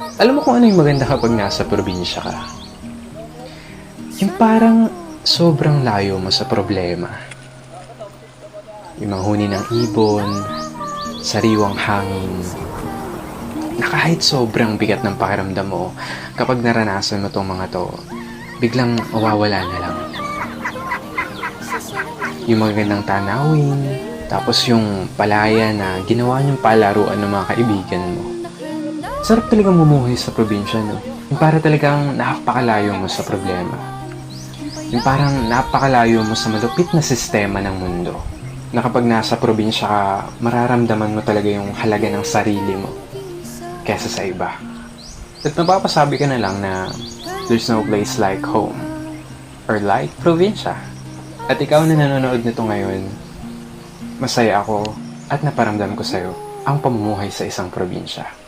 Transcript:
Alam mo kung ano yung maganda kapag nasa probinsya ka? Yung parang sobrang layo mo sa problema. Yung manghuni ng ibon, sariwang hangin, na kahit sobrang bigat ng pakiramdam mo, kapag naranasan mo tong mga to, biglang mawawala na lang. Yung magandang tanawin, tapos yung palaya na ginawa niyong palaruan ng mga kaibigan mo. Sarap talagang bumuhay sa probinsya, no? Yung para talagang napakalayo mo sa problema. Yung parang napakalayo mo sa malupit na sistema ng mundo. Na kapag nasa probinsya ka, mararamdaman mo talaga yung halaga ng sarili mo kesa sa iba. At mapapasabi ka na lang na there's no place like home or like probinsya. At ikaw na nanonood nito ngayon, masaya ako at naparamdam ko sa'yo ang pamumuhay sa isang probinsya.